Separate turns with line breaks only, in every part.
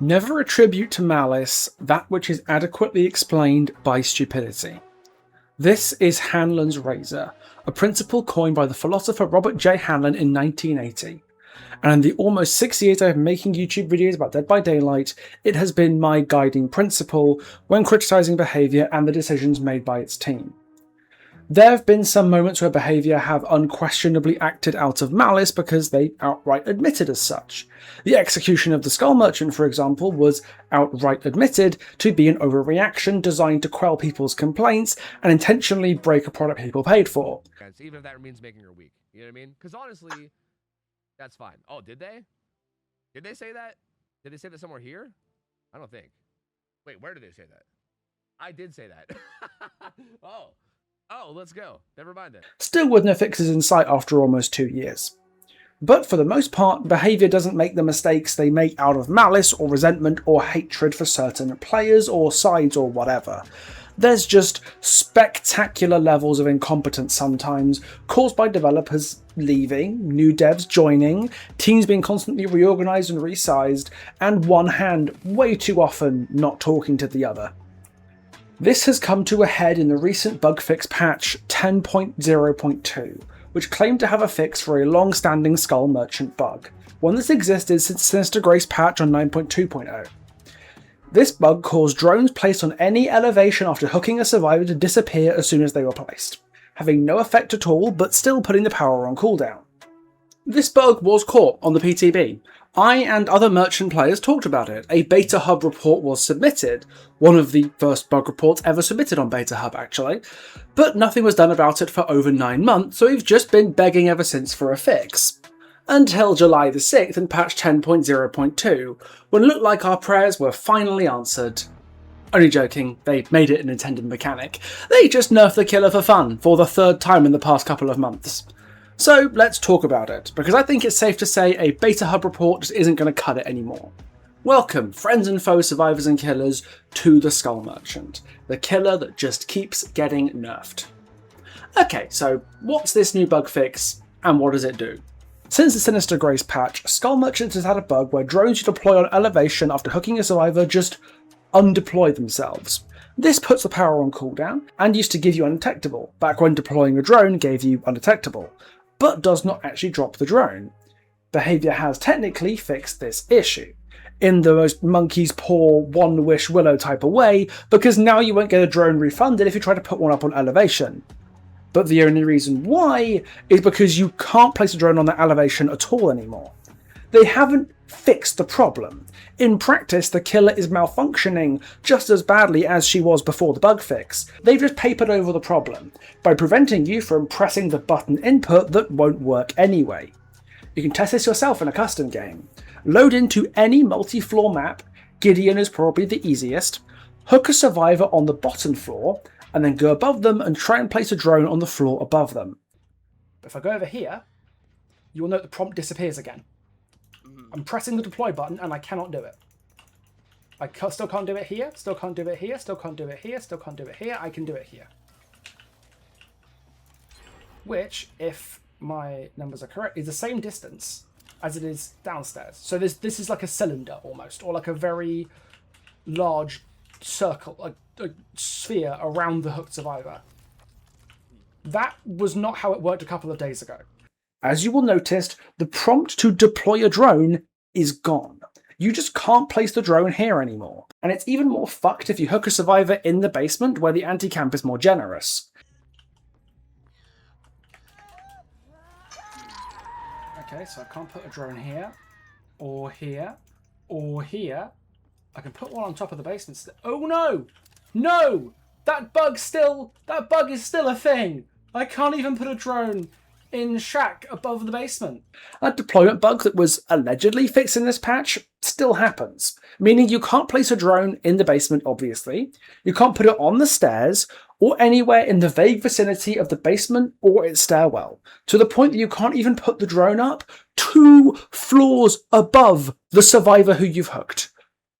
Never attribute to malice that which is adequately explained by stupidity. This is Hanlon's razor, a principle coined by the philosopher Robert J. Hanlon in 1980. And in the almost 6 years I've been making YouTube videos about Dead by Daylight, it has been my guiding principle when criticising behaviour and the decisions made by its team. There have been some moments where behaviour have unquestionably acted out of malice because they outright admitted as such. The execution of the Skull Merchant, for example, was outright admitted to be an overreaction designed to quell people's complaints and intentionally break a product people paid for.
Even if that means making her weak. You know what I mean? Because honestly, that's fine. Oh, did they? Did they say that? Did they say that somewhere here? I don't think. Wait, where did they say that? I did say that. Oh, let's go. Never mind then.
Still with no fixes in sight after almost 2 years. But for the most part, behaviour doesn't make the mistakes they make out of malice or resentment or hatred for certain players or sides or whatever. There's just spectacular levels of incompetence sometimes, caused by developers leaving, new devs joining, teams being constantly reorganised and resized, and one hand way too often not talking to the other. This has come to a head in the recent bug fix patch 10.0.2, which claimed to have a fix for a long-standing Skull Merchant bug, one that's existed since Sinister Grace patch on 9.2.0. This bug caused drones placed on any elevation after hooking a survivor to disappear as soon as they were placed, having no effect at all but still putting the power on cooldown. This bug was caught on the PTB. I and other merchant players talked about it. A Beta Hub report was submitted, one of the first bug reports ever submitted on Beta Hub actually, but nothing was done about it for over 9 months, so we've just been begging ever since for a fix. Until July the 6th in patch 10.0.2, when it looked like our prayers were finally answered. Only joking, they made it an intended mechanic. They just nerfed the killer for fun, for the 3rd time in the past couple of months. So let's talk about it, because I think it's safe to say a Beta Hub report just isn't going to cut it anymore. Welcome, friends and foes, survivors and killers, to the Skull Merchant, the killer that just keeps getting nerfed. Okay, so what's this new bug fix, and what does it do? Since the Sinister Grace patch, Skull Merchant has had a bug where drones you deploy on elevation after hooking a survivor just undeploy themselves. This puts the power on cooldown, and used to give you undetectable, back when deploying a drone gave you undetectable, but does not actually drop the drone. Behaviour has technically fixed this issue, in the most monkey's paw, one wish willow type of way, because now you won't get a drone refunded if you try to put one up on elevation. But the only reason why is because you can't place a drone on that elevation at all anymore. They haven't fixed the problem. In practice, the killer is malfunctioning just as badly as she was before the bug fix. They've just papered over the problem by preventing you from pressing the button input that won't work anyway. You can test this yourself in a custom game. Load into any multi-floor map, Gideon is probably the easiest, hook a survivor on the bottom floor, and then go above them and try and place a drone on the floor above them. If I go over here, you will note the prompt disappears again. I'm pressing the deploy button and I cannot do it. I still can't do it here, still can't do it here, still can't do it here, still can't do it here, I can do it here. Which, if my numbers are correct, is the same distance as it is downstairs. So this is like a cylinder almost, or like a very large circle, a sphere around the hooked survivor. That was not how it worked a couple of days ago. As you will notice, the prompt to deploy a drone is gone. You just can't place the drone here anymore. And it's even more fucked if you hook a survivor in the basement where the anti-camp is more generous. Okay, so I can't put a drone here, or here, or here. I can put one on top of the basement. Oh no! No! That bug is still a thing! I can't even put a drone in shack above the basement. A deployment bug that was allegedly fixed in this patch still happens, meaning you can't place a drone in the basement, obviously. You can't put it on the stairs, or anywhere in the vague vicinity of the basement or its stairwell, to the point that you can't even put the drone up 2 floors above the survivor who you've hooked.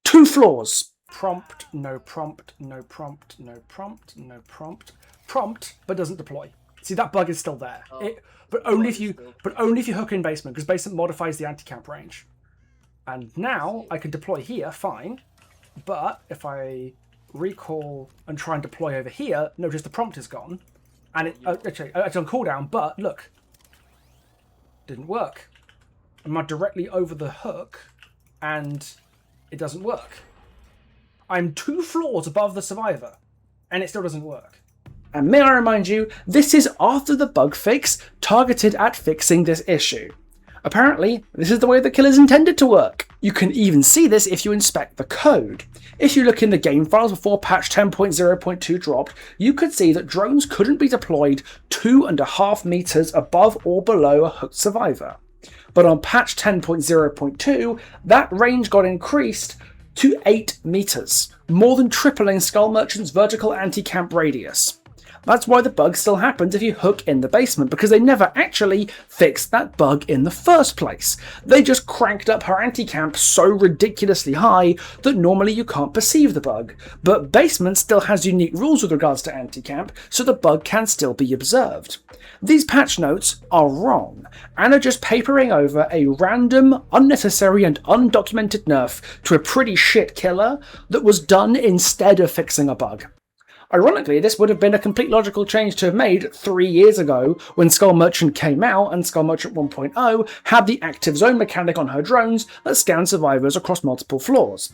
2 floors. Prompt, no prompt, no prompt, no prompt, no prompt. Prompt, but doesn't deploy. See, that bug is still there. But only if you hook in basement, because basement modifies the anti-camp range. And now I can deploy here, fine. But if I recall and try and deploy over here, notice the prompt is gone. And actually, it's on cooldown, but look. Didn't work. I'm directly over the hook, and it doesn't work. I'm 2 floors above the survivor, and it still doesn't work. And may I remind you, this is after the bug fix targeted at fixing this issue. Apparently, this is the way the kill is intended to work. You can even see this if you inspect the code. If you look in the game files before patch 10.0.2 dropped, you could see that drones couldn't be deployed 2.5 meters above or below a hooked survivor. But on patch 10.0.2, that range got increased to 8 meters, more than tripling Skull Merchant's vertical anti-camp radius. That's why the bug still happens if you hook in the basement, because they never actually fixed that bug in the first place. They just cranked up her anti-camp so ridiculously high that normally you can't perceive the bug. But basement still has unique rules with regards to anti-camp, so the bug can still be observed. These patch notes are wrong, and are just papering over a random, unnecessary and undocumented nerf to a pretty shit killer that was done instead of fixing a bug. Ironically, this would have been a complete logical change to have made 3 years ago when Skull Merchant came out and Skull Merchant 1.0 had the active zone mechanic on her drones that scanned survivors across multiple floors.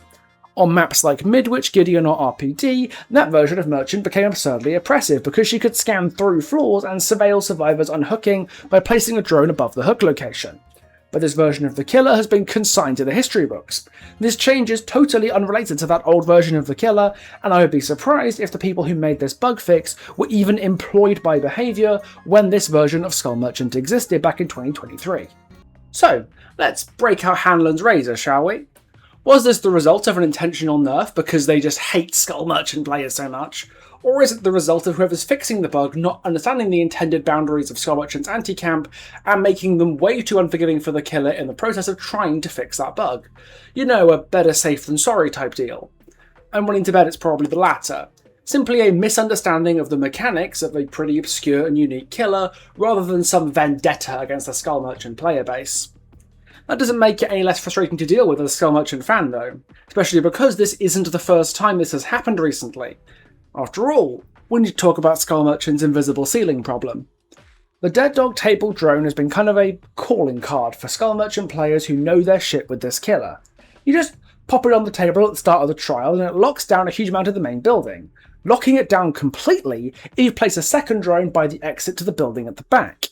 On maps like Midwich, Gideon or RPD, that version of Merchant became absurdly oppressive because she could scan through floors and surveil survivors unhooking by placing a drone above the hook location. But this version of the killer has been consigned to the history books. This change is totally unrelated to that old version of the killer, and I would be surprised if the people who made this bug fix were even employed by Behaviour when this version of Skull Merchant existed back in 2023. So, let's break our Hanlon's razor, shall we? Was this the result of an intentional nerf because they just hate Skull Merchant players so much? Or is it the result of whoever's fixing the bug not understanding the intended boundaries of Skull Merchant's anti-camp and making them way too unforgiving for the killer in the process of trying to fix that bug? You know, a better safe than sorry type deal. I'm willing to bet it's probably the latter. Simply a misunderstanding of the mechanics of a pretty obscure and unique killer, rather than some vendetta against the Skull Merchant player base. That doesn't make it any less frustrating to deal with as a Skull Merchant fan though, especially because this isn't the first time this has happened recently. After all, we need to talk about Skull Merchant's invisible ceiling problem. The Dead Dog Table drone has been kind of a calling card for Skull Merchant players who know their shit with this killer. You just pop it on the table at the start of the trial and it locks down a huge amount of the main building, locking it down completely if you place a second drone by the exit to the building at the back.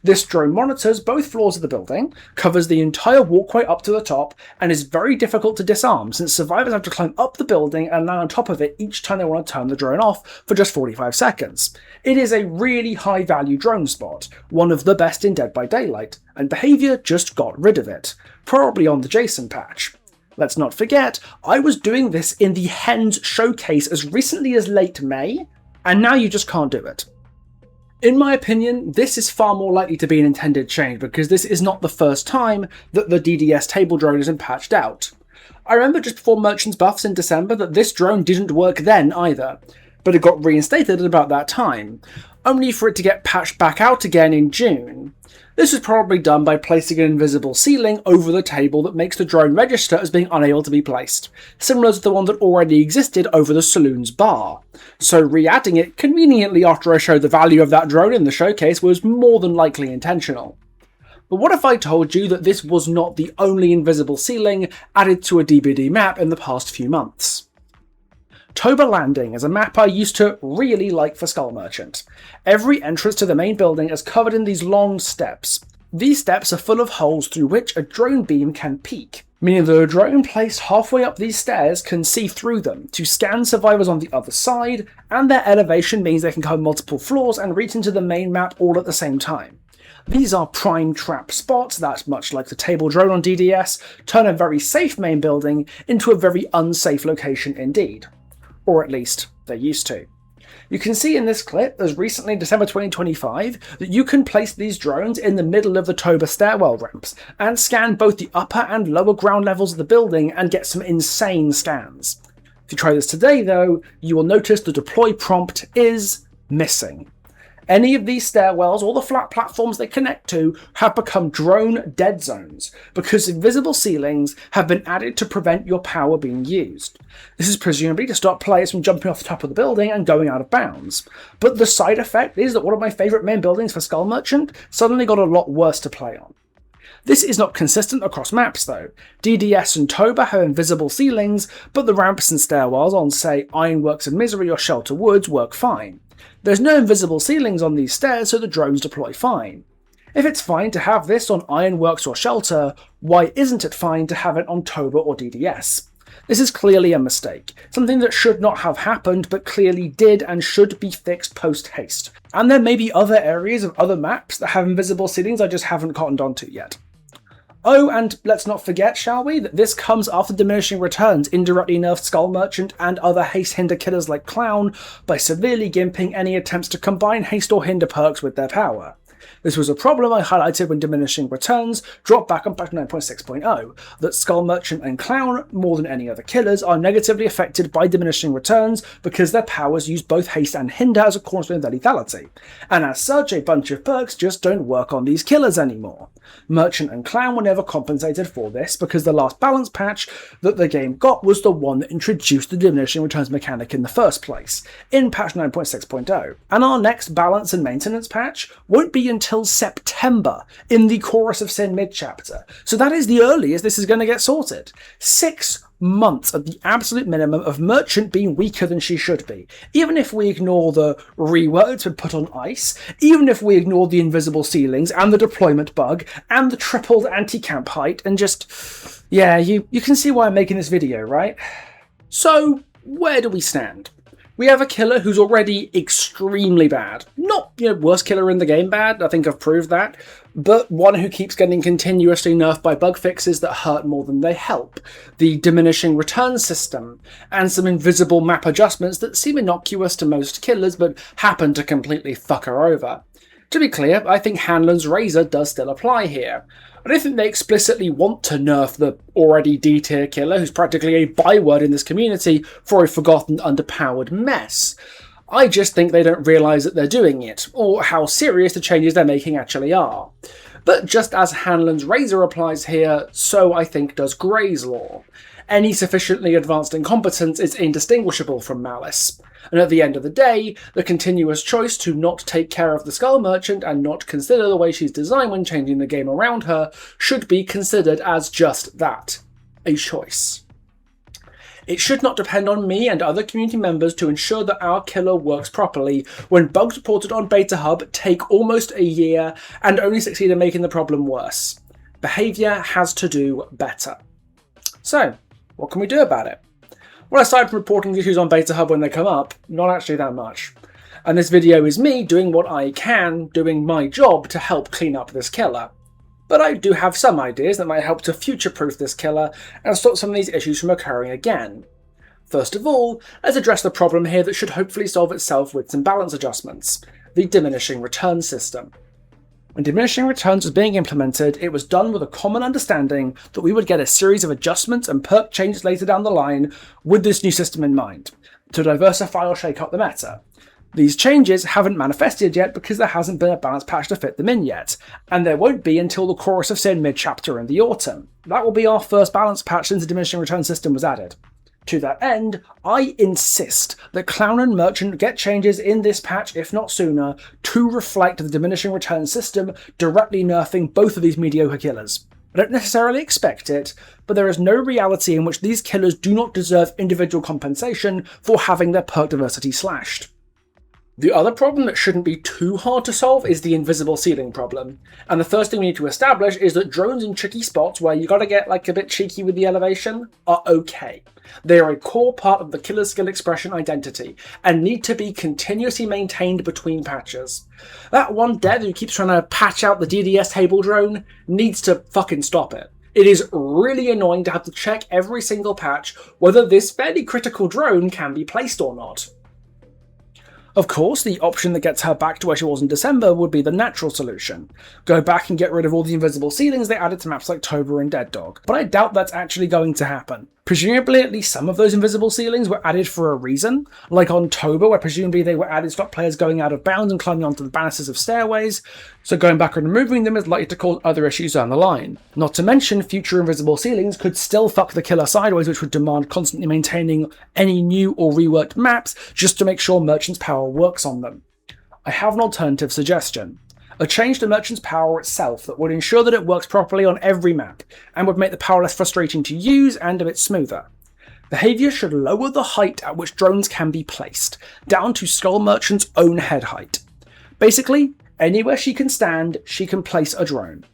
This drone monitors both floors of the building, covers the entire walkway up to the top, and is very difficult to disarm since survivors have to climb up the building and land on top of it each time they want to turn the drone off for just 45 seconds. It is a really high value drone spot, one of the best in Dead by Daylight, and Behaviour just got rid of it, probably on the Jason patch. Let's not forget, I was doing this in the Hens showcase as recently as late May, and now you just can't do it. In my opinion, this is far more likely to be an intended change because this is not the first time that the DDS table drone has been patched out. I remember just before Merchant's buffs in December that this drone didn't work then either, but it got reinstated at about that time, only for it to get patched back out again in June. This was probably done by placing an invisible ceiling over the table that makes the drone register as being unable to be placed, similar to the one that already existed over the saloon's bar. So re-adding it conveniently after I showed the value of that drone in the showcase was more than likely intentional. But what if I told you that this was not the only invisible ceiling added to a DBD map in the past few months? Tober Landing is a map I used to really like for Skull Merchant. Every entrance to the main building is covered in these long steps. These steps are full of holes through which a drone beam can peek, meaning that a drone placed halfway up these stairs can see through them to scan survivors on the other side, and their elevation means they can cover multiple floors and reach into the main map all at the same time. These are prime trap spots that, much like the table drone on DDS, turn a very safe main building into a very unsafe location indeed. Or at least, they used to. You can see in this clip, as recently December 2025, that you can place these drones in the middle of the Tober stairwell ramps, and scan both the upper and lower ground levels of the building and get some insane scans. If you try this today though, you will notice the deploy prompt is missing. Any of these stairwells or the flat platforms they connect to have become drone dead zones because invisible ceilings have been added to prevent your power being used. This is presumably to stop players from jumping off the top of the building and going out of bounds. But the side effect is that one of my favourite main buildings for Skull Merchant suddenly got a lot worse to play on. This is not consistent across maps though. DDS and Toba have invisible ceilings, but the ramps and stairwells on, say, Ironworks and Misery or Shelter Woods work fine. There's no invisible ceilings on these stairs, so the drones deploy fine. If it's fine to have this on Ironworks or Shelter, why isn't it fine to have it on Toba or DDS? This is clearly a mistake, something that should not have happened but clearly did and should be fixed post-haste. And there may be other areas of other maps that have invisible ceilings I just haven't cottoned onto yet. Oh, and let's not forget, shall we, that this comes after Diminishing Returns indirectly nerfed Skull Merchant and other haste hinder killers like Clown by severely gimping any attempts to combine haste or hinder perks with their power. This was a problem I highlighted when Diminishing Returns dropped back on patch 9.6.0, that Skull Merchant and Clown, more than any other killers, are negatively affected by Diminishing Returns because their powers use both haste and hinder as a cornerstone of their lethality, and as such a bunch of perks just don't work on these killers anymore. Merchant and Clown were never compensated for this because the last balance patch that the game got was the one that introduced the Diminishing Returns mechanic in the first place, in patch 9.6.0, and our next balance and maintenance patch won't be until September in the Chorus of Sin mid-chapter, so that is the earliest this is going to get sorted. 6 months at the absolute minimum of Merchant being weaker than she should be, even if we ignore the rework that's been put on ice, even if we ignore the invisible ceilings and the deployment bug and the tripled anti-camp height, and just, yeah, you can see why I'm making this video, right? So, where do we stand? We have a killer who's already extremely bad. Not, worst killer in the game bad, I think I've proved that, but one who keeps getting continuously nerfed by bug fixes that hurt more than they help, the diminishing return system, and some invisible map adjustments that seem innocuous to most killers but happen to completely fuck her over. To be clear, I think Hanlon's Razor does still apply here. I don't think they explicitly want to nerf the already D-tier killer, who's practically a byword in this community, for a forgotten, underpowered mess. I just think they don't realise that they're doing it, or how serious the changes they're making actually are. But just as Hanlon's Razor applies here, so I think does Grey's Law. Any sufficiently advanced incompetence is indistinguishable from malice. And at the end of the day, the continuous choice to not take care of the Skull Merchant and not consider the way she's designed when changing the game around her should be considered as just that, a choice. It should not depend on me and other community members to ensure that our killer works properly when bugs reported on Beta Hub take almost a year and only succeed in making the problem worse. Behaviour has to do better. So, what can we do about it? Well, aside from reporting issues on Beta Hub when they come up, not actually that much. And this video is me doing what I can, doing my job to help clean up this killer. But I do have some ideas that might help to future-proof this killer and stop some of these issues from occurring again. First of all, let's address the problem here that should hopefully solve itself with some balance adjustments, the diminishing return system. When diminishing returns was being implemented, it was done with a common understanding that we would get a series of adjustments and perk changes later down the line with this new system in mind, to diversify or shake up the meta. These changes haven't manifested yet because there hasn't been a balance patch to fit them in yet, and there won't be until the Chorus of Sin mid-chapter in the autumn. That will be our first balance patch since the diminishing return system was added. To that end, I insist that Clown and Merchant get changes in this patch, if not sooner, to reflect the diminishing return system, directly nerfing both of these mediocre killers. I don't necessarily expect it, but there is no reality in which these killers do not deserve individual compensation for having their perk diversity slashed. The other problem that shouldn't be too hard to solve is the invisible ceiling problem. And the first thing we need to establish is that drones in tricky spots where you gotta get a bit cheeky with the elevation are okay. They are a core part of the killer skill expression identity and need to be continuously maintained between patches. That one dev who keeps trying to patch out the DDS table drone needs to fucking stop it. It is really annoying to have to check every single patch whether this fairly critical drone can be placed or not. Of course, the option that gets her back to where she was in December would be the natural solution. Go back and get rid of all the invisible ceilings they added to maps like Toba and Dead Dog, but I doubt that's actually going to happen. Presumably at least some of those invisible ceilings were added for a reason, like on Toba, where presumably they were added to stop players going out of bounds and climbing onto the banisters of stairways, so going back and removing them is likely to cause other issues down the line. Not to mention, future invisible ceilings could still fuck the killer sideways, which would demand constantly maintaining any new or reworked maps just to make sure Merchant's power works on them. I have an alternative suggestion. A change to Merchant's power itself that would ensure that it works properly on every map, and would make the power less frustrating to use and a bit smoother. Behaviour should lower the height at which drones can be placed, down to Skull Merchant's own head height. Basically, anywhere she can stand, she can place a drone.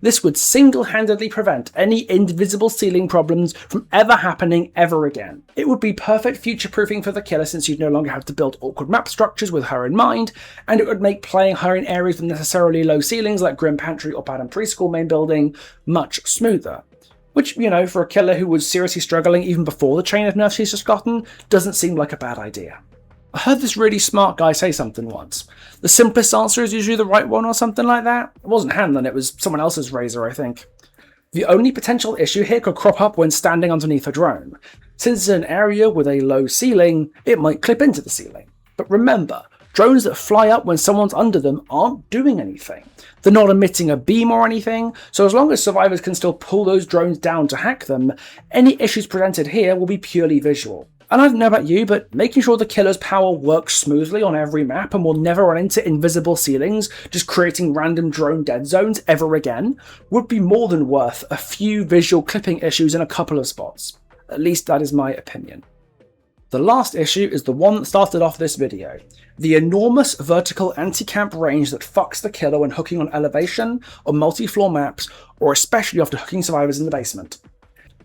This would single-handedly prevent any invisible ceiling problems from ever happening ever again. It would be perfect future-proofing for the killer since you'd no longer have to build awkward map structures with her in mind, and it would make playing her in areas with necessarily low ceilings like Grim Pantry or Pattern Preschool main building much smoother. Which, you know, for a killer who was seriously struggling even before the chain of nerfs she's just gotten, doesn't seem like a bad idea. I heard this really smart guy say something once. The simplest answer is usually the right one or something like that. It wasn't Hanlon, it was someone else's razor, I think. The only potential issue here could crop up when standing underneath a drone. Since it's an area with a low ceiling, it might clip into the ceiling. But remember, drones that fly up when someone's under them aren't doing anything. They're not emitting a beam or anything, so as long as survivors can still pull those drones down to hack them, any issues presented here will be purely visual. And I don't know about you, but making sure the killer's power works smoothly on every map and will never run into invisible ceilings, just creating random drone dead zones ever again, would be more than worth a few visual clipping issues in a couple of spots. At least that is my opinion. The last issue is the one that started off this video. The enormous vertical anti-camp range that fucks the killer when hooking on elevation, on multi-floor maps, or especially after hooking survivors in the basement.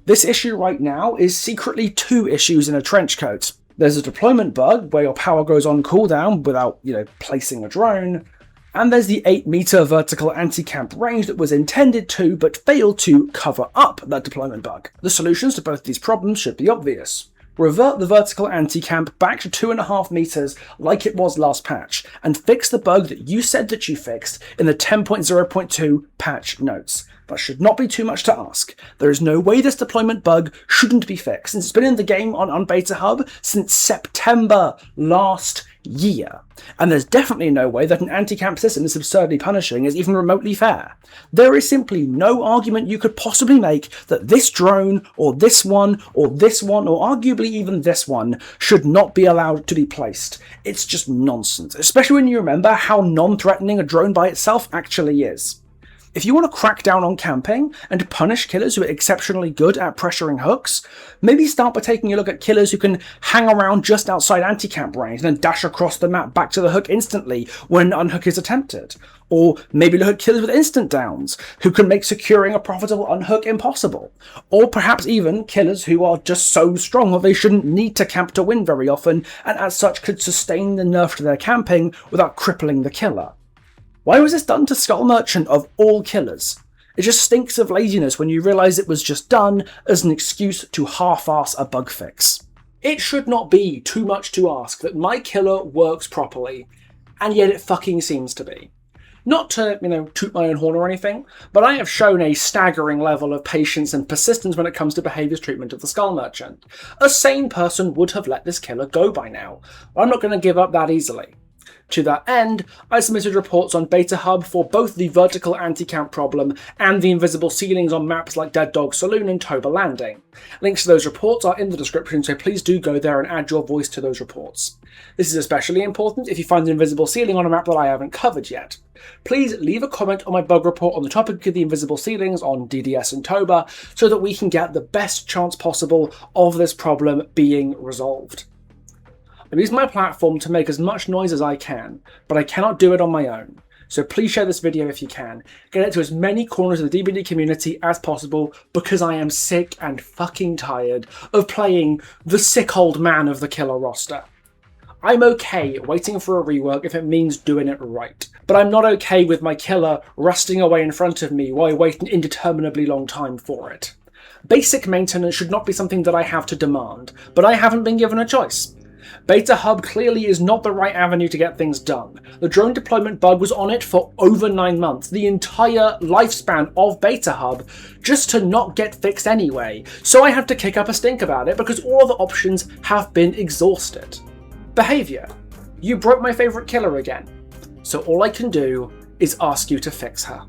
This issue right now is secretly two issues in a trench coat. There's a deployment bug where your power goes on cooldown without, placing a drone, and there's the 8-meter vertical anti-camp range that was intended to but failed to cover up that deployment bug. The solutions to both these problems should be obvious. Revert the vertical anti-camp back to 2.5 meters like it was last patch, and fix the bug that you said that you fixed in the 10.0.2 patch notes. That should not be too much to ask. There is no way this deployment bug shouldn't be fixed, since it's been in the game on Beta Hub since September last year. And there's definitely no way that an anti-camp system this absurdly punishing is even remotely fair. There is simply no argument you could possibly make that this drone, or this one, or this one, or arguably even this one, should not be allowed to be placed. It's just nonsense, especially when you remember how non-threatening a drone by itself actually is. If you want to crack down on camping and punish killers who are exceptionally good at pressuring hooks, maybe start by taking a look at killers who can hang around just outside anti-camp range and then dash across the map back to the hook instantly when an unhook is attempted. Or maybe look at killers with instant downs, who can make securing a profitable unhook impossible. Or perhaps even killers who are just so strong that they shouldn't need to camp to win very often, and as such could sustain the nerf to their camping without crippling the killer. Why was this done to Skull Merchant of all killers? It just stinks of laziness when you realise it was just done as an excuse to half-ass a bug fix. It should not be too much to ask that my killer works properly, and yet it fucking seems to be. Not to, toot my own horn or anything, but I have shown a staggering level of patience and persistence when it comes to behaviour's treatment of the Skull Merchant. A sane person would have let this killer go by now. I'm not going to give up that easily. To that end, I submitted reports on Beta Hub for both the vertical anti-camp problem and the invisible ceilings on maps like Dead Dog Saloon and Toba Landing. Links to those reports are in the description, so please do go there and add your voice to those reports. This is especially important if you find an invisible ceiling on a map that I haven't covered yet. Please leave a comment on my bug report on the topic of the invisible ceilings on DDS and Toba so that we can get the best chance possible of this problem being resolved. I use my platform to make as much noise as I can, but I cannot do it on my own. So please share this video if you can. Get it to as many corners of the DBD community as possible, because I am sick and fucking tired of playing the sick old man of the killer roster. I'm okay waiting for a rework if it means doing it right, but I'm not okay with my killer rusting away in front of me while I wait an indeterminably long time for it. Basic maintenance should not be something that I have to demand, but I haven't been given a choice. Beta Hub clearly is not the right avenue to get things done. The drone deployment bug was on it for over 9 months, the entire lifespan of Beta Hub, just to not get fixed anyway, so I had to kick up a stink about it because all other options have been exhausted. Behaviour. You broke my favourite killer again, so all I can do is ask you to fix her.